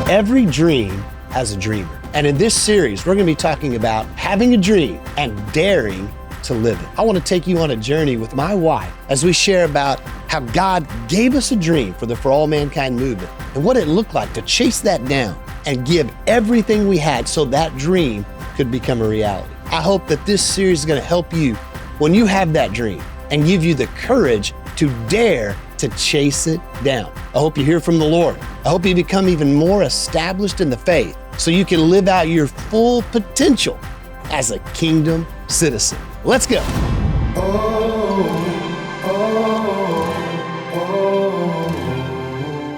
Every dream has a dreamer. And in this series, we're going to be talking about having a dream and daring to live it. I want to take you on a journey with my wife as we share about how God gave us a dream for the For All Mankind movement and what it looked like to chase that down and give everything we had so that dream could become a reality. I hope that this series is going to help you when you have that dream and give you the courage to dare to chase it down. I hope you hear from the Lord. I hope you become even more established in the faith so you can live out your full potential as a kingdom citizen. Let's go.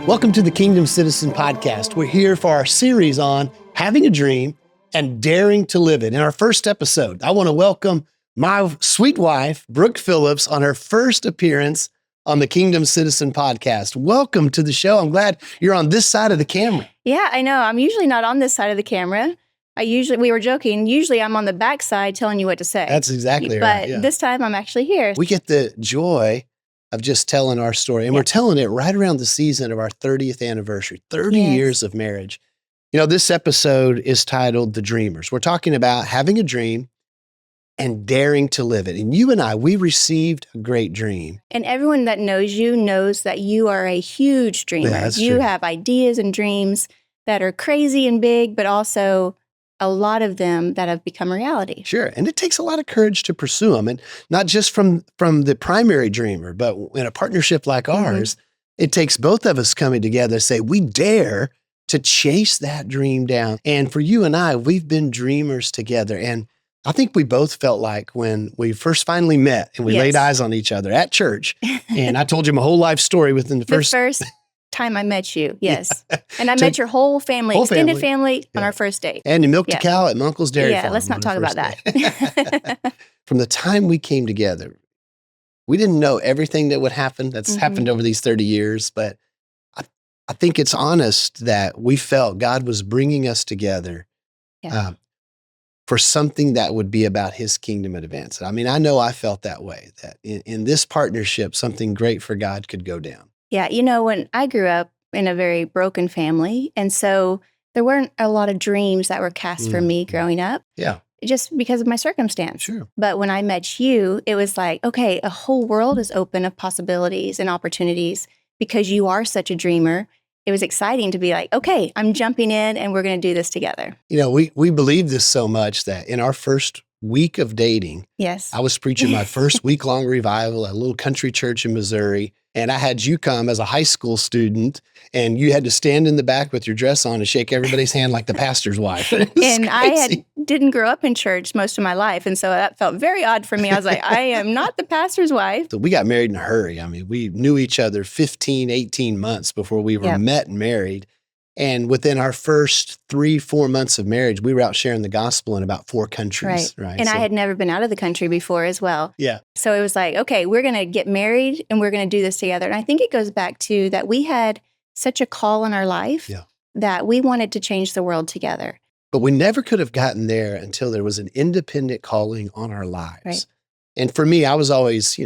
Welcome to the Kingdom Citizen Podcast. We're here for our series on having a dream and daring to live it. In our first episode, I want to welcome my sweet wife, Brooke Phillips, on her first appearance on the Kingdom Citizen Podcast. Welcome to the show. I'm glad you're on this side of the camera. Yeah, I know. I'm usually not on this side of the camera. We were joking, usually I'm on the back side telling you what to say. That's exactly right. But this time I'm actually here. We get the joy of just telling our story. And we're telling it right around the season of our 30th anniversary, 30 years of marriage. You know, this episode is titled The Dreamers. We're talking about having a dream and daring to live it. And you and I, we received a great dream. And everyone that knows you knows that you are a huge dreamer. Yeah, that's you true. have ideas and dreams that are crazy and big, but also a lot of them that have become reality. Sure. And it takes a lot of courage to pursue them. And not just from the primary dreamer, but in a partnership like ours, it takes both of us coming together to say, we dare to chase that dream down. And for you and I, we've been dreamers together. And I think we both felt like when we first finally met and we laid eyes on each other at church, and I told you my whole life story within the first time I met you, yes. And I met your whole family, extended family on our first date. And you milked a cow at my Uncle's Dairy Farm. Yeah, let's not talk about that. From the time we came together, we didn't know everything that would happen that's happened over these 30 years, but I think it's honest that we felt God was bringing us together for something that would be about His kingdom advance. I mean, I know I felt that way, that in this partnership, something great for God could go down. Yeah, you know, when I grew up in a very broken family, and so there weren't a lot of dreams that were cast for me growing up. Yeah. Just because of my circumstance. Sure. But when I met you, it was like, okay, a whole world is open of possibilities and opportunities because you are such a dreamer. It was exciting to be like, okay, I'm jumping in and we're going to do this together. You know, we believe this so much that in our first week of dating, I was preaching my first week-long revival at a little country church in Missouri. And I had you come as a high school student, and you had to stand in the back with your dress on and shake everybody's hand like the pastor's wife. And I didn't grow up in church most of my life, and so that felt very odd for me. I was like, I am not the pastor's wife. So we got married in a hurry. I mean, we knew each other 15, 18 months before we were met and married. And within our first 3-4 months of marriage, we were out sharing the gospel in about 4 countries. Right. And I had never been out of the country before as well. Yeah. So it was like, okay, we're going to get married and we're going to do this together. And I think it goes back to that we had such a call in our life that we wanted to change the world together. But we never could have gotten there until there was an independent calling on our lives. Right. And for me, I was always,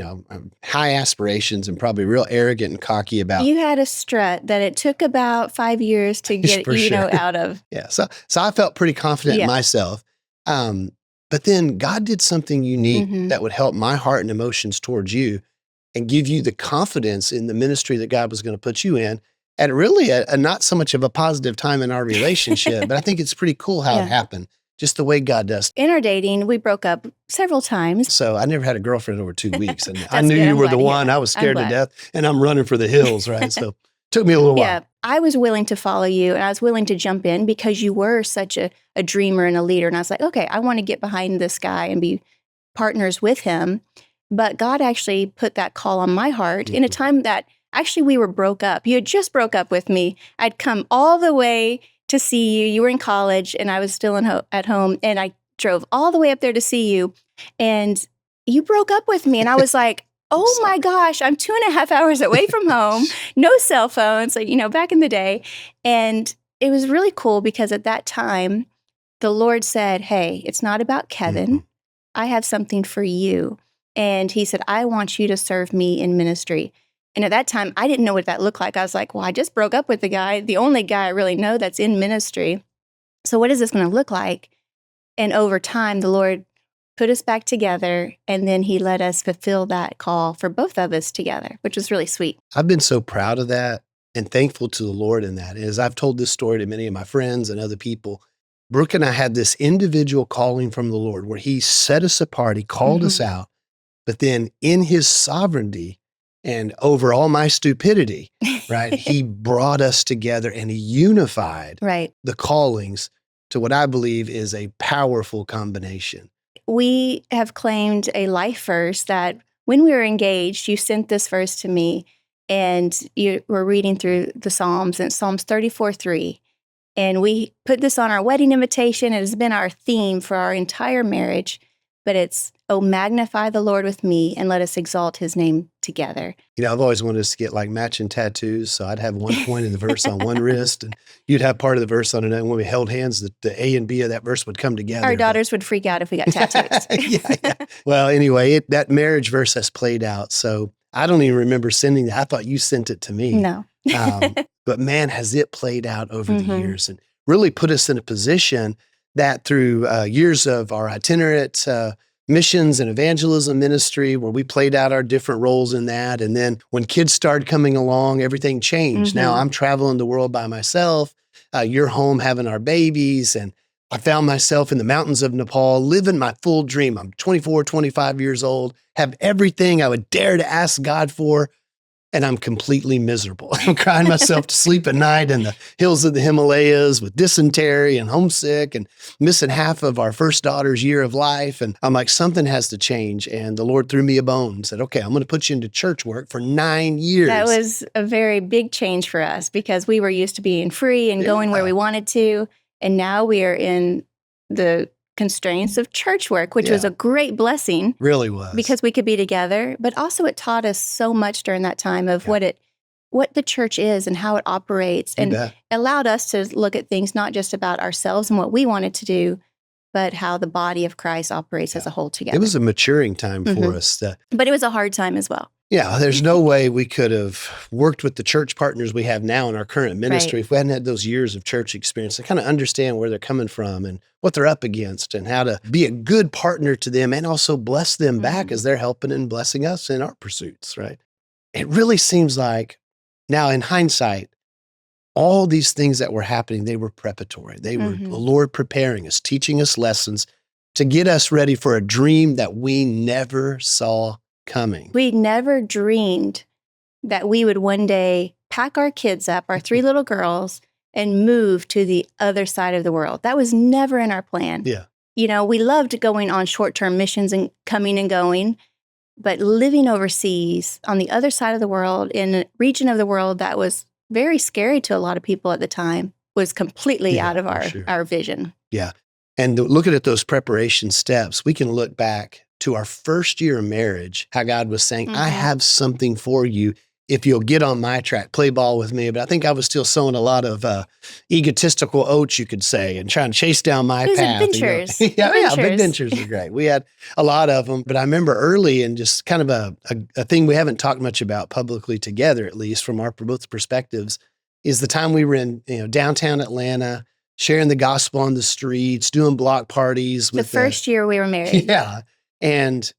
high aspirations and probably real arrogant and cocky about. You had a strut that it took about 5 years to get, out of. Yeah. So I felt pretty confident in myself. But then God did something unique that would help my heart and emotions towards you and give you the confidence in the ministry that God was going to put you in at really a not so much of a positive time in our relationship, but I think it's pretty cool how it happened. Just the way God does. In our dating, we broke up several times. So I never had a girlfriend over 2 weeks. And I knew you were the one. I was scared to death. And I'm running for the hills, right? So it took me a little while. Yeah, I was willing to follow you and I was willing to jump in because you were such a dreamer and a leader. And I was like, okay, I want to get behind this guy and be partners with him. But God actually put that call on my heart in a time that actually we were broke up. You had just broke up with me. I'd come all the way to see you. You were in college and I was still at home, and I drove all the way up there to see you, and you broke up with me. And I was like, oh my gosh, I'm 2.5 hours away from home, no cell phones, back in the day. And it was really cool because at that time, the Lord said, hey, it's not about Kevin. I have something for you. And He said, I want you to serve me in ministry. And at that time, I didn't know what that looked like. I was like, well, I just broke up with the guy, the only guy I really know that's in ministry. So what is this going to look like? And over time, the Lord put us back together, and then he let us fulfill that call for both of us together, which was really sweet. I've been so proud of that and thankful to the Lord in that. As I've told this story to many of my friends and other people, Brooke and I had this individual calling from the Lord where he set us apart, he called us out, but then in his sovereignty and over all my stupidity, right, he brought us together and he unified the callings to what I believe is a powerful combination. We have claimed a life verse that when we were engaged, you sent this verse to me, and you were reading through the Psalms, and Psalms 34:3. And we put this on our wedding invitation. It has been our theme for our entire marriage, but it's, oh, magnify the Lord with me and let us exalt his name together. You know, I've always wanted us to get like matching tattoos. So I'd have one point in the verse on one wrist and you'd have part of the verse on another. And when we held hands, the A and B of that verse would come together. Our daughters would freak out if we got tattoos. Yeah. Well, anyway, that marriage verse has played out. So I don't even remember sending that. I thought you sent it to me. No. But man, has it played out over the years and really put us in a position that through years of our itinerant missions and evangelism ministry, where we played out our different roles in that. And then when kids started coming along, everything changed. Now I'm traveling the world by myself. You're home having our babies. And I found myself in the mountains of Nepal, living my full dream. I'm 24, 25 years old, have everything I would dare to ask God for. And I'm completely miserable. I'm crying myself to sleep at night in the hills of the Himalayas with dysentery and homesick and missing half of our first daughter's year of life. And I'm like, something has to change. And the Lord threw me a bone and said, okay, I'm going to put you into church work for 9 years. That was a very big change for us because we were used to being free and going where we wanted to. And now we are in the constraints of church work, which was a great blessing. Really was. Because we could be together, but also it taught us so much during that time of what the church is and how it operates, and allowed us to look at things not just about ourselves and what we wanted to do, but how the body of Christ operates as a whole together. It was a maturing time for us. But it was a hard time as well. Yeah, there's no way we could have worked with the church partners we have now in our current ministry if we hadn't had those years of church experience to kind of understand where they're coming from and what they're up against and how to be a good partner to them and also bless them back as they're helping and blessing us in our pursuits, right? It really seems like now in hindsight, all these things that were happening, they were preparatory. They were the Lord preparing us, teaching us lessons to get us ready for a dream that we never saw coming. We never dreamed that we would one day pack our kids up, our 3 little girls, and move to the other side of the world. That was never in our plan. Yeah. You know, we loved going on short-term missions and coming and going, but living overseas on the other side of the world in a region of the world that was very scary to a lot of people at the time was completely out of our vision. Yeah. And looking at those preparation steps, we can look back to our first year of marriage, how God was saying, I have something for you if you'll get on my track, play ball with me. But I think I was still sowing a lot of egotistical oats, you could say, and trying to chase down my path. Adventures. Adventures are great. We had a lot of them. But I remember early, and just kind of a thing we haven't talked much about publicly together, at least from our both perspectives, is the time we were in downtown Atlanta, sharing the gospel on the streets, doing block parties. The first year we were married. Yeah. And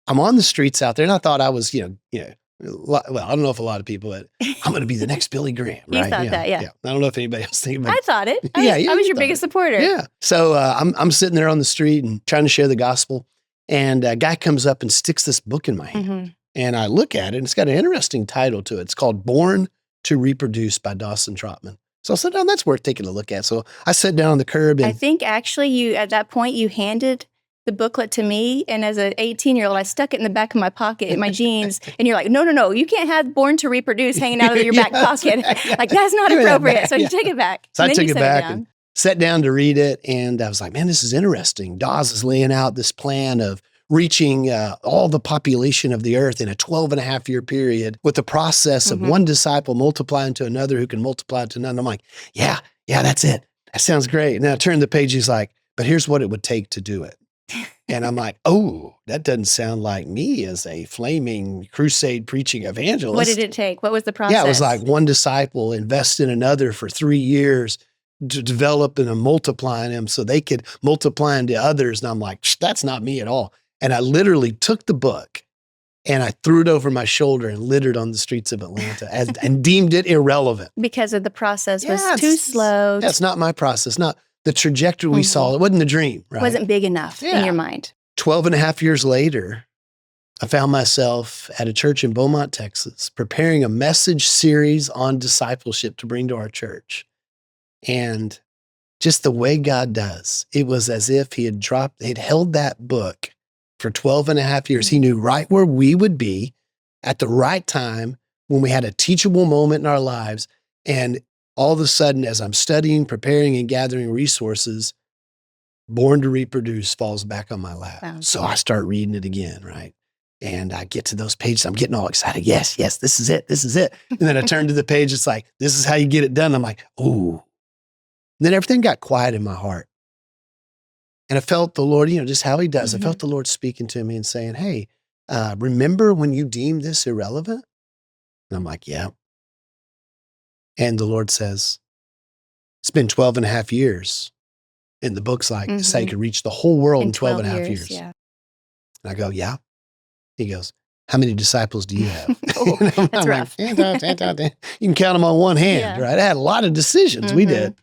I'm on the streets out there, and I thought I was, well, I don't know if a lot of people, but I'm going to be the next Billy Graham, right? You thought that, yeah. I don't know if anybody else thinking about it. I thought it. I was your biggest supporter. Yeah. So I'm sitting there on the street and trying to share the gospel, and a guy comes up and sticks this book in my hand. And I look at it, and it's got an interesting title to it. It's called Born to Reproduce by Dawson Trotman. So I said, oh, that's worth taking a look at. So I sat down on the curb. And I think actually at that point, you handed the booklet to me, and as an 18-year-old, I stuck it in the back of my pocket in my jeans, and you're like, no, you can't have Born to Reproduce hanging out of your back pocket. Like, that's not appropriate, so you take it back. So I took it back and sat down to read it, and I was like, man, this is interesting. Dawes is laying out this plan of reaching all the population of the earth in a 12-and-a-half-year period with the process of one disciple multiplying to another who can multiply to another. I'm like, yeah, that's it. That sounds great. And then I turned the page, he's like, but here's what it would take to do it. And I'm like, oh, that doesn't sound like me as a flaming crusade preaching evangelist. What did it take? What was the process? Yeah, it was like one disciple invest in another for 3 years to develop and multiplying them so they could multiply into others. And I'm like, that's not me at all. And I literally took the book and I threw it over my shoulder and littered on the streets of Atlanta and deemed it irrelevant. Because of the process was too slow. That's not my process, not the trajectory we saw. It wasn't the dream, right? Wasn't big enough in your mind. 12 and a half years later, I found myself at a church in Beaumont, Texas, preparing a message series on discipleship to bring to our church. And just the way God does, it was as if he'd held that book for 12 and a half years. He knew right where we would be at the right time when we had a teachable moment in our lives. And all of a sudden, as I'm studying, preparing, and gathering resources, Born to Reproduce falls back on my lap. Wow. So I start reading it again, right? And I get to those pages. I'm getting all excited. Yes, this is it. This is it. And then I turn to the page. It's like, this is how you get it done. I'm like, ooh. And then everything got quiet in my heart. And I felt the Lord, just how he does. I felt the Lord speaking to me and saying, hey, remember when you deemed this irrelevant? And I'm like, yeah. And the Lord says, it's been 12 and a half years. And the book's like, say you could reach the whole world in 12 and a half years. Yeah. And I go, yeah. He goes, how many disciples do you have? Oh, that's rough. Like, you can count them on one hand, right? I had a lot of decisions. We did.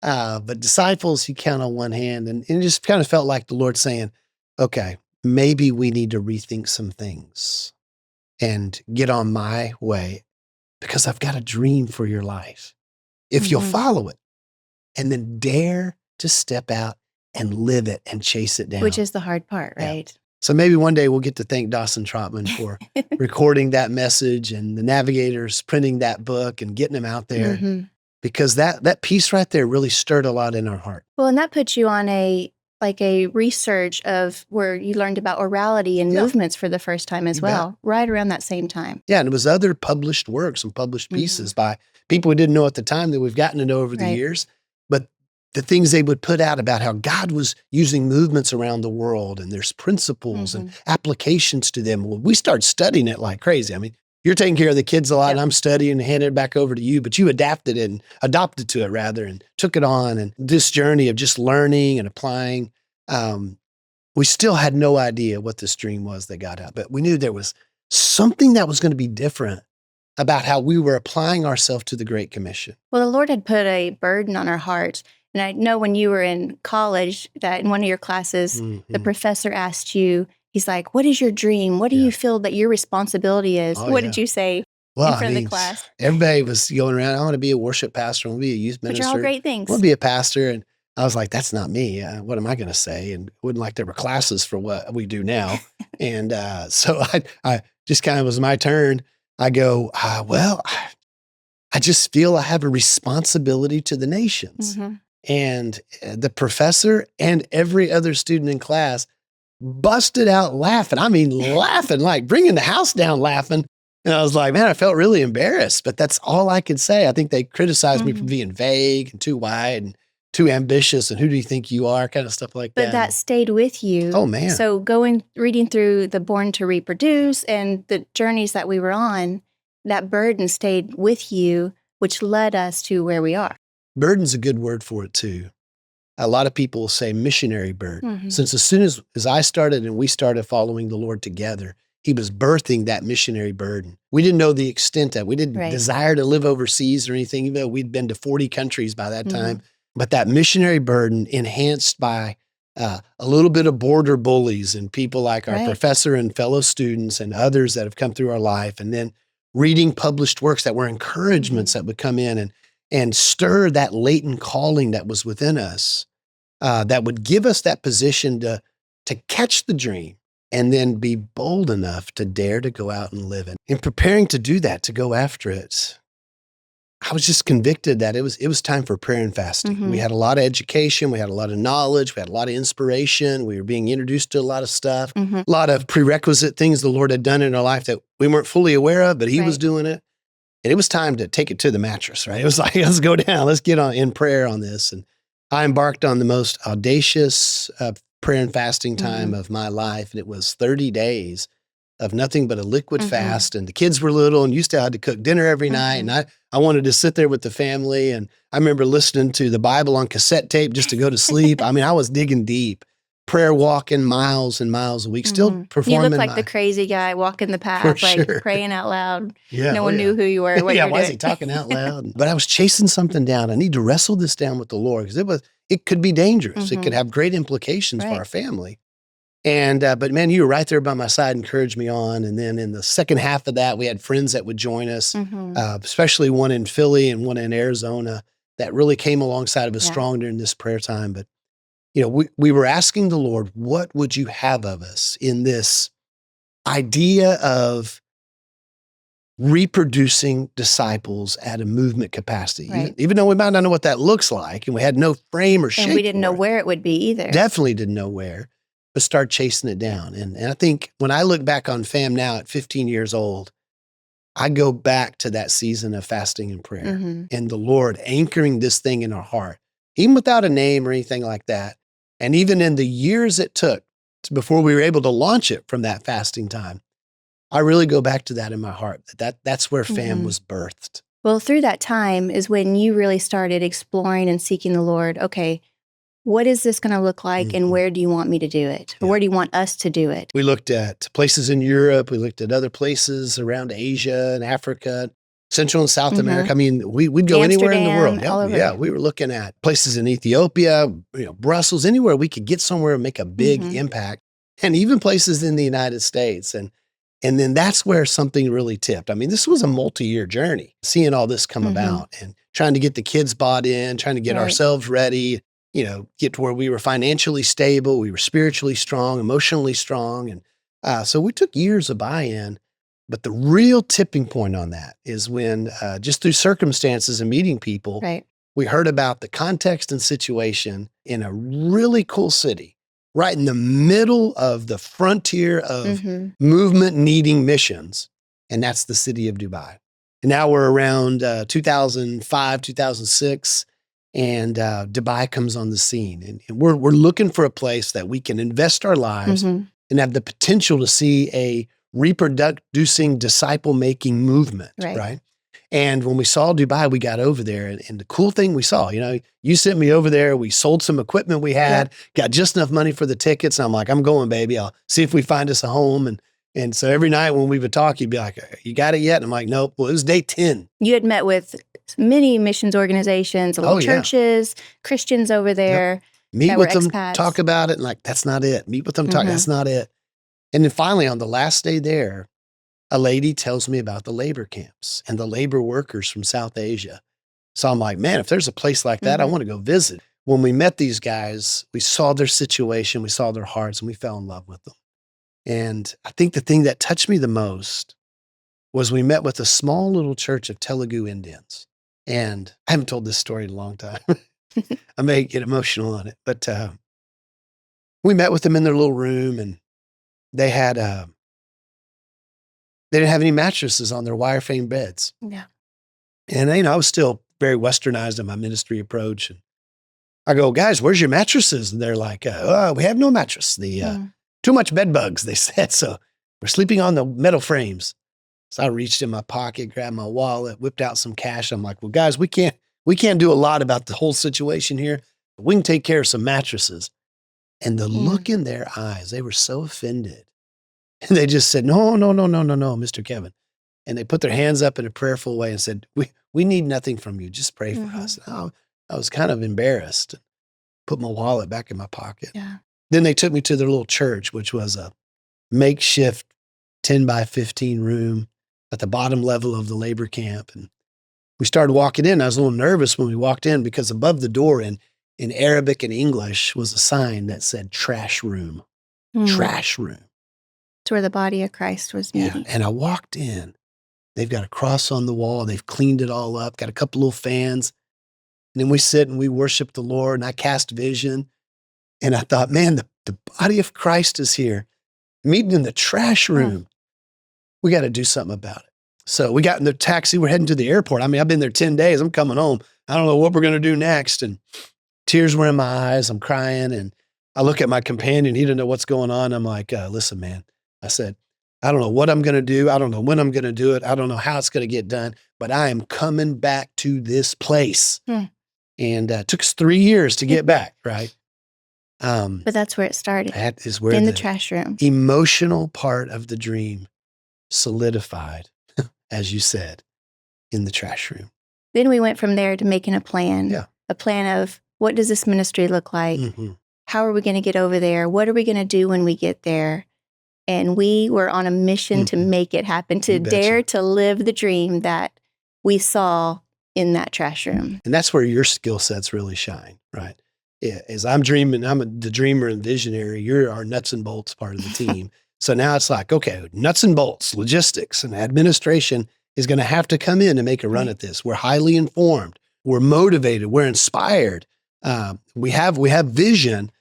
But disciples, you count on one hand. And it just kind of felt like the Lord saying, okay, maybe we need to rethink some things and get on my way because I've got a dream for your life. If you'll follow it and then dare to step out and live it and chase it down. Which is the hard part, right? Yeah. So maybe one day we'll get to thank Dawson Trotman for recording that message and the Navigators printing that book and getting them out there. Because that piece right there really stirred a lot in our heart. Well, and that puts you on a research of where you learned about orality and movements for the first time as well, right around that same time. Yeah, and it was other published works and published pieces by people we didn't know at the time that we've gotten to know over the years. But the things they would put out about how God was using movements around the world and there's principles and applications to them. Well, we started studying it like crazy. I mean, you're taking care of the kids a lot, and I'm studying and handing it back over to you, but you adapted it and adopted to it rather and took it on. And this journey of just learning and applying, we still had no idea what this dream was that God had, but we knew there was something that was going to be different about how we were applying ourselves to the Great Commission. Well, the Lord had put a burden on our hearts. And I know when you were in college that in one of your classes, the professor asked you, he's like, what is your dream? What do you feel that your responsibility is? What did you say in front of the class? Everybody was going around, I want to be a worship pastor. I want to be a youth minister. Which are all great things. I want to be a pastor. And I was like, that's not me. What am I going to say? And it wasn't like there were classes for what we do now. And so I just kind of was my turn. I go, well, I just feel I have a responsibility to the nations. And the professor and every other student in class busted out laughing. I mean, laughing, like bringing the house down laughing. And I was like, man, I felt really embarrassed, but that's all I could say. I think they criticized me for being vague and too wide and too ambitious. And who do you think you are? Kind of stuff like that. But that stayed with you. Oh, man. So reading through the Born to Reproduce and the journeys that we were on, that burden stayed with you, which led us to where we are. Burden's a good word for it too. A lot of people say missionary burden. Since as soon as I started and we started following the Lord together, he was birthing that missionary burden. We didn't know the extent of it. We didn't desire to live overseas or anything, even though we'd been to 40 countries by that time. But that missionary burden enhanced by a little bit of border bullies and people like our professor and fellow students and others that have come through our life. And then reading published works that were encouragements that would come in and stir that latent calling that was within us, that would give us that position to catch the dream and then be bold enough to dare to go out and live it. In preparing to do that, to go after it, I was just convicted that it was time for prayer and fasting. We had a lot of education, we had a lot of knowledge, we had a lot of inspiration, we were being introduced to a lot of stuff, a lot of prerequisite things the Lord had done in our life that we weren't fully aware of, but he was doing it. And it was time to take it to the mattress, right? It was like, let's go down, let's get in prayer on this. And I embarked on the most audacious prayer and fasting time of my life. And it was 30 days of nothing but a liquid fast. And the kids were little and you still had to cook dinner every night. And I wanted to sit there with the family. And I remember listening to the Bible on cassette tape just to go to sleep. I mean, I was digging deep, prayer walking miles and miles a week, still performing. You look like the crazy guy walking the path, like praying out loud. Yeah, no one knew who you were. What you were why is doing. he talking out loud? But I was chasing something down. I need to wrestle this down with the Lord because it could be dangerous. It could have great implications for our family. And, but man, you were right there by my side, encouraged me on. And then in the second half of that, we had friends that would join us, especially one in Philly and one in Arizona that really came alongside of us strong during this prayer time. But, you know, we were asking the Lord, what would you have of us in this idea of reproducing disciples at a movement capacity, even though we might not know what that looks like and we had no frame or shape. And we didn't know where it would be either. Definitely didn't know where. But start chasing it down. And I think when I look back on FAM now at 15 years old, I go back to that season of fasting and prayer and the Lord anchoring this thing in our heart, even without a name or anything like that. And even in the years it took before we were able to launch it from that fasting time, I really go back to that in my heart. That's where FAM was birthed. Well, through that time is when you really started exploring and seeking the Lord. Okay, what is this going to look like and where do you want me to do it? Or where do you want us to do it? We looked at places in Europe. We looked at other places around Asia and Africa, Central and South America. I mean, we'd go anywhere in the world. Yeah, we were looking at places in Ethiopia, Brussels, anywhere we could get somewhere and make a big impact, and even places in the United States. And then that's where something really tipped. I mean, this was a multi-year journey, seeing all this come about and trying to get the kids bought in, trying to get ourselves ready, get to where we were financially stable, we were spiritually strong, emotionally strong. And so we took years of buy-in, but the real tipping point on that is when just through circumstances and meeting people, we heard about the context and situation in a really cool city, right in the middle of the frontier of movement needing missions. And that's the city of Dubai. And now we're around 2005, 2006. And Dubai comes on the scene. And we're looking for a place that we can invest our lives and have the potential to see a reproducing, disciple-making movement, right? And when we saw Dubai, we got over there. And the cool thing we saw, you sent me over there. We sold some equipment we had, got just enough money for the tickets. And I'm like, I'm going, baby. I'll see if we find us a home. And so every night when we would talk, you'd be like, you got it yet? And I'm like, nope. Well, it was day 10. You had met with many missions organizations, little churches, Christians over there. Meet with them, talk about it, and like, that's not it. Meet with them, talk, that's not it. And then finally, on the last day there, a lady tells me about the labor camps and the labor workers from South Asia. So I'm like, man, if there's a place like that, I want to go visit. When we met these guys, we saw their situation, we saw their hearts, and we fell in love with them. And I think the thing that touched me the most was we met with a small little church of Telugu Indians. And I haven't told this story in a long time. I may get emotional on it, but we met with them in their little room, and they had they didn't have any mattresses on their wireframe beds. Yeah. And I was still very westernized in my ministry approach. And I go, guys, where's your mattresses? And they're like, we have no mattress. Too much bed bugs, they said. So we're sleeping on the metal frames. So I reached in my pocket, grabbed my wallet, whipped out some cash. I'm like, well, guys, we can't do a lot about the whole situation here, but we can take care of some mattresses. And the look in their eyes, they were so offended. And they just said, no, Mr. Kevin. And they put their hands up in a prayerful way and said, we need nothing from you. Just pray for us. And I was kind of embarrassed. Put my wallet back in my pocket. Yeah. Then they took me to their little church, which was a makeshift 10 by 15 room at the bottom level of the labor camp. And we started walking in. I was a little nervous when we walked in because above the door in Arabic and English was a sign that said trash room, trash room. It's where the body of Christ was meeting. Yeah. And I walked in. They've got a cross on the wall. They've cleaned it all up, got a couple little fans. And then we sit and we worship the Lord, and I cast vision. And I thought, man, the body of Christ is here, meeting in the trash room. We got to do something about it. So we got in the taxi. We're heading to the airport. I mean, I've been there 10 days. I'm coming home. I don't know what we're going to do next. And tears were in my eyes. I'm crying. And I look at my companion, he didn't know what's going on. I'm like, listen, man, I said, I don't know what I'm going to do. I don't know when I'm going to do it. I don't know how it's going to get done, but I am coming back to this place. And it took us 3 years to get back, right? But that's where it started. That is where in the trash room. Emotional part of the dream solidified, as you said, in the trash room. Then we went from there to making a plan. Yeah. A plan of what does this ministry look like? How are we going to get over there? What are we going to do when we get there? And we were on a mission to make it happen, to dare to live the dream that we saw in that trash room. And that's where your skill sets really shine, right? Yeah, as I'm dreaming, the dreamer and visionary, you're our nuts and bolts part of the team. So now it's like, okay, nuts and bolts, logistics and administration is going to have to come in and make a run at this. We're highly informed. We're motivated. We're inspired. We have vision,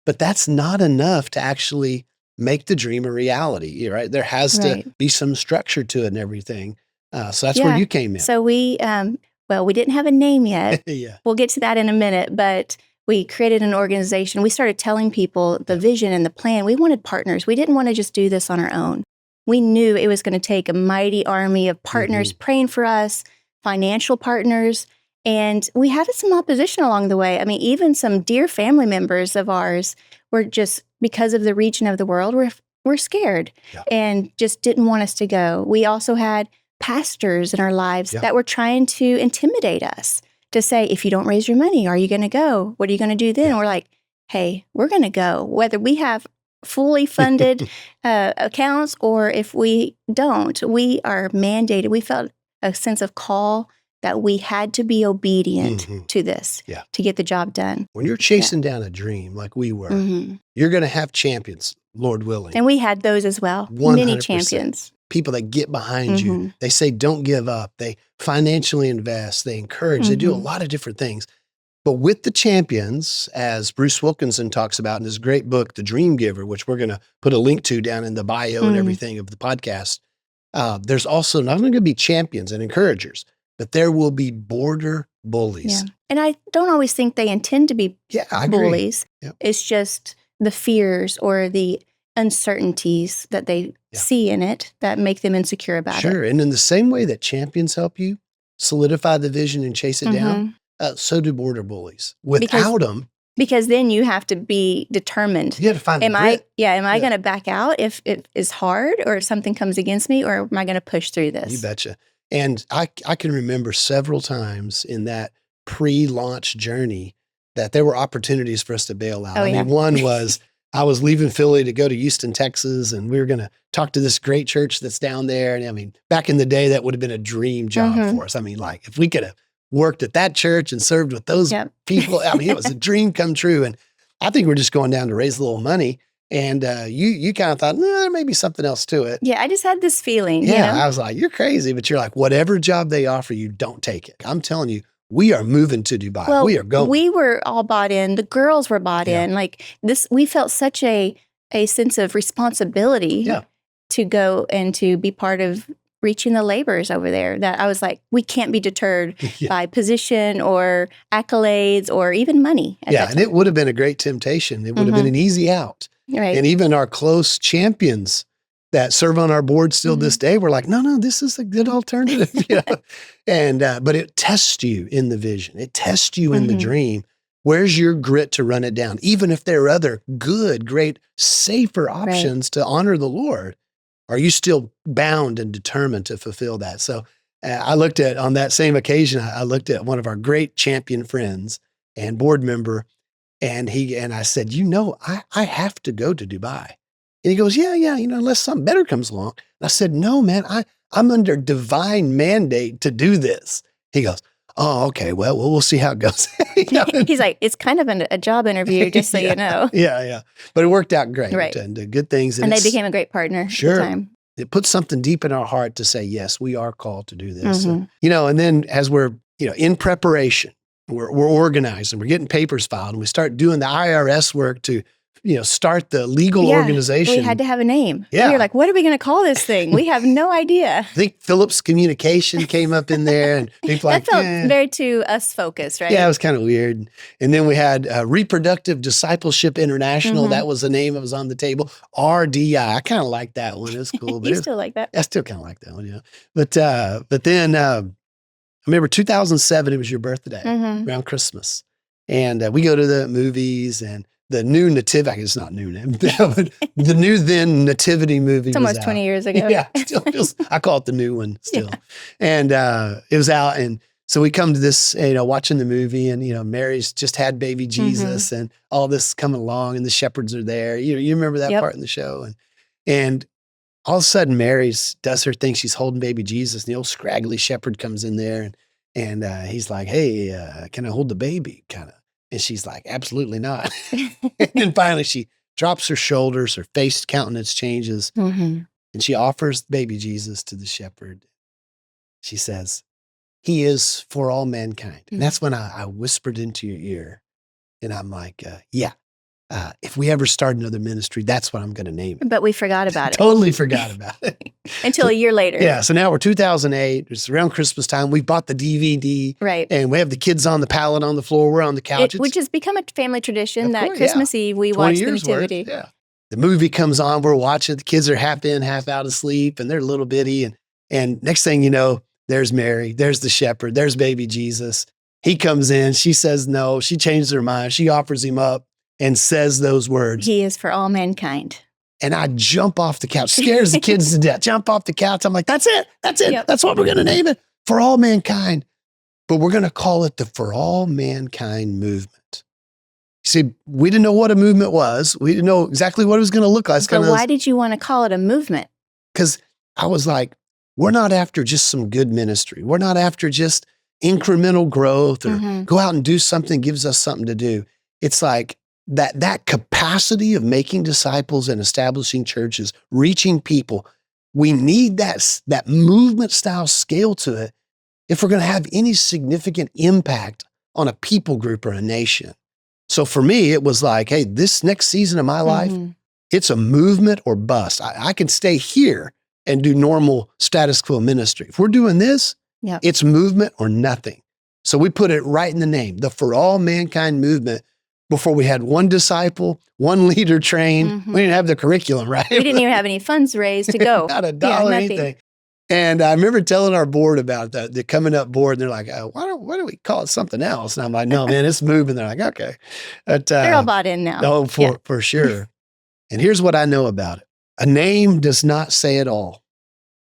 but that's not enough to actually make the dream a reality, right? There has to be some structure to it and everything. So that's where you came in. So we didn't have a name yet. Yeah. We'll get to that in a minute, but we created an organization. We started telling people the vision and the plan. We wanted partners. We didn't want to just do this on our own. We knew it was going to take a mighty army of partners praying for us, financial partners, and we had some opposition along the way. I mean, even some dear family members of ours were just, because of the region of the world, we're scared and just didn't want us to go. We also had pastors in our lives that were trying to intimidate us to say, if you don't raise your money, are you going to go? What are you going to do then? We're like, hey, we're going to go. Whether we have fully funded accounts or if we don't, we are mandated. We felt a sense of call that we had to be obedient to this to get the job done. When you're chasing down a dream like we were, you're going to have champions, Lord willing. And we had those as well, 100%. Many champions. People that get behind you. They say, don't give up. They financially invest. They encourage. They do a lot of different things. But with the champions, as Bruce Wilkinson talks about in his great book, The Dream Giver, which we're going to put a link to down in the bio and everything of the podcast, there's also not only going to be champions and encouragers, but there will be border bullies. Yeah. And I don't always think they intend to be bullies. Yep. It's just the fears or the uncertainties that they see in it that make them insecure about it. Sure. And in the same way that champions help you solidify the vision and chase it down, so do border bullies. Without them. Because then you have to be determined. You have to find the grit. Am I going to back out if it is hard or if something comes against me, or am I going to push through this? You betcha. And I can remember several times in that pre-launch journey that there were opportunities for us to bail out. I mean, one was I was leaving Philly to go to Houston, Texas, and we were going to talk to this great church that's down there. And I mean, back in the day, that would have been a dream job for us. I mean, like if we could have worked at that church and served with those people, I mean, it was a dream come true. And I think we're just going down to raise a little money. And you kind of thought, no, there may be something else to it. Yeah, I just had this feeling. Yeah, you know? I was like, you're crazy. But you're like, whatever job they offer you, don't take it. I'm telling you, we are moving to Dubai. Well, we are going. We were all bought in. The girls were bought in. Like this, we felt such a sense of responsibility to go and to be part of reaching the laborers over there, that I was like, we can't be deterred by position or accolades or even money. And it would have been a great temptation. It would have been an easy out. Right. And even our close champions that serve on our board still this day, we're like, no, this is a good alternative. You know? And but it tests you in the vision. It tests you in the dream. Where's your grit to run it down? Even if there are other good, great, safer options to honor the Lord, are you still bound and determined to fulfill that? So I looked at, on that same occasion, I looked at one of our great champion friends and board member, and I said, I have to go to Dubai. And he goes, yeah, unless something better comes along. And I said, no, man, I'm under divine mandate to do this. He goes, oh, okay, well, we'll see how it goes. He's like, it's kind of a job interview, just so you know. Yeah. But it worked out great. Right. And good things. And they became a great partner at the time. It puts something deep in our heart to say, yes, we are called to do this. And then as we're, in preparation, we're organized and we're getting papers filed and we start doing the IRS work to start the legal organization. We had to have a name. Yeah. We were like, what are we going to call this thing? We have no idea. I think Phillips Communication came up in there, and people That felt very to us focused, right? Yeah, it was kind of weird. And then we had Reproductive Discipleship International. That was the name that was on the table. RDI. I kind of like that one. It was cool. But You still like that? I still kind of like that one, yeah. But then I remember 2007, it was your birthday, around Christmas. And we go to the movies, and the new Nativity, it's not new now, but the new then Nativity movie It's almost 20 years ago. Yeah, still feels, I call it the new one still. Yeah. And it was out, and so we come to this, watching the movie, and, Mary's just had baby Jesus, and all this coming along, and the shepherds are there. You remember that part in the show? And all of a sudden, Mary does her thing. She's holding baby Jesus, and the old scraggly shepherd comes in there, and he's like, hey, can I hold the baby? Kind of. And she's like, absolutely not. And then finally she drops her shoulders, her face countenance changes, and she offers baby Jesus to the shepherd. She says, he is for all mankind. And that's when I whispered into your ear, and I'm like, if we ever start another ministry, that's what I'm going to name it. But we forgot about it. Totally forgot about it. Until a year later. Yeah. So now we're 2008. It's around Christmas time. We bought the DVD. Right. And we have the kids on the pallet on the floor. We're on the couch. Which has become a family tradition that Christmas Eve we watch the Nativity. Yeah. The movie comes on. We're watching. The kids are half in, half out of sleep, and they're little bitty. And next thing you know, there's Mary. There's the shepherd. There's baby Jesus. He comes in. She says no. She changes her mind. She offers him up and says those words. He is for all mankind. And I jump off the couch, scares the kids to death. Jump off the couch. I'm like, that's it. That's it. Yep. That's what we're going to name it. For all mankind. But we're going to call it the For All Mankind Movement. See, we didn't know what a movement was. We didn't know exactly what it was going to look like. But why did you want to call it a movement? Because I was like, we're not after just some good ministry. We're not after just incremental growth or go out and do something that gives us something to do. It's like, that capacity of making disciples and establishing churches, reaching people, we need that movement style scale to it if we're going to have any significant impact on a people group or a nation. So for me, it was like, hey, this next season of my life, it's a movement or bust. I can stay here and do normal status quo ministry. If we're doing this, it's movement or nothing. So we put it right in the name, the For All Mankind Movement. Before we had one disciple, one leader trained. We didn't have the curriculum, right? We didn't even have any funds raised to go. Not $1 or anything. And I remember telling our board about that, the coming up board, and they're like, why don't we call it something else? And I'm like, no, man, it's moving. They're like, okay. But, they're all bought in now. Oh, for sure. And here's what I know about it. A name does not say it all.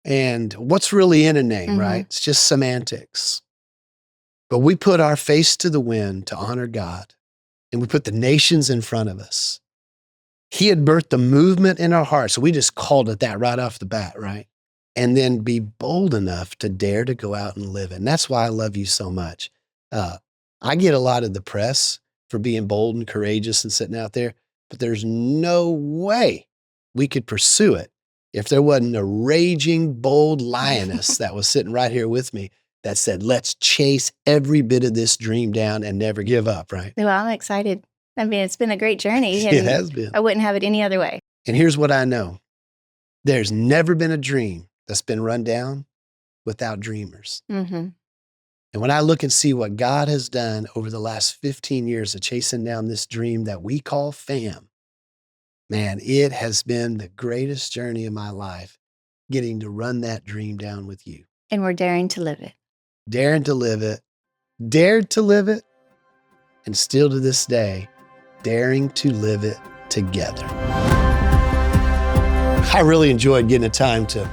And what's really in a name, right? It's just semantics. But we put our face to the wind to honor God. And we put the nations in front of us. He had birthed a movement in our hearts. So we just called it that right off the bat, right? And then be bold enough to dare to go out and live it. And that's why I love you so much. I get a lot of the press for being bold and courageous and sitting out there, but there's no way we could pursue it if there wasn't a raging, bold lioness that was sitting right here with me that said, let's chase every bit of this dream down and never give up, right? Well, I'm excited. I mean, it's been a great journey. It has been. I wouldn't have it any other way. And here's what I know. There's never been a dream that's been run down without dreamers. And when I look and see what God has done over the last 15 years of chasing down this dream that we call fam, man, it has been the greatest journey of my life, getting to run that dream down with you. And we're daring to live it. Daring to live it, dared to live it, and still to this day, daring to live it together. I really enjoyed getting a time to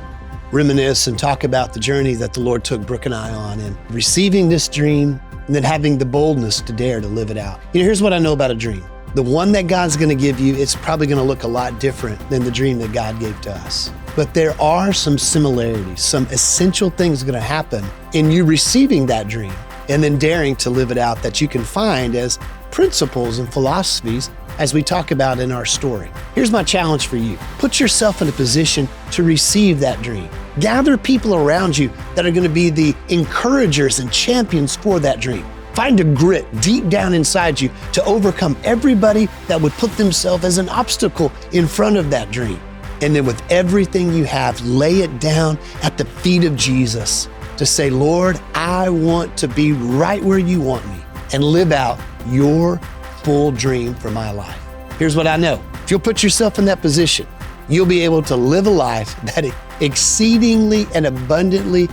reminisce and talk about the journey that the Lord took Brooke and I on, and receiving this dream and then having the boldness to dare to live it out. Here's what I know about a dream. The one that God's going to give you, it's probably going to look a lot different than the dream that God gave to us. But there are some similarities, some essential things going to happen in you receiving that dream and then daring to live it out that you can find as principles and philosophies as we talk about in our story. Here's my challenge for you. Put yourself in a position to receive that dream. Gather people around you that are going to be the encouragers and champions for that dream. Find a grit deep down inside you to overcome everybody that would put themselves as an obstacle in front of that dream. And then with everything you have, lay it down at the feet of Jesus to say, Lord, I want to be right where you want me and live out your full dream for my life. Here's what I know. If you'll put yourself in that position, you'll be able to live a life that exceedingly and abundantly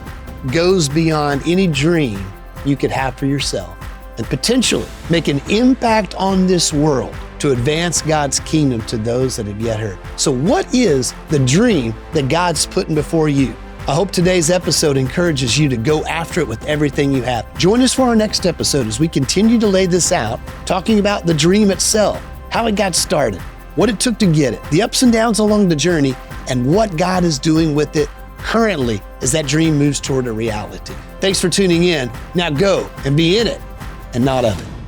goes beyond any dream you could have for yourself and potentially make an impact on this world to advance God's kingdom to those that have yet heard. So what is the dream that God's putting before you? I hope today's episode encourages you to go after it with everything you have. Join us for our next episode as we continue to lay this out, talking about the dream itself, how it got started, what it took to get it, the ups and downs along the journey, and what God is doing with it currently as that dream moves toward a reality. Thanks for tuning in. Now go and be in it and not of it.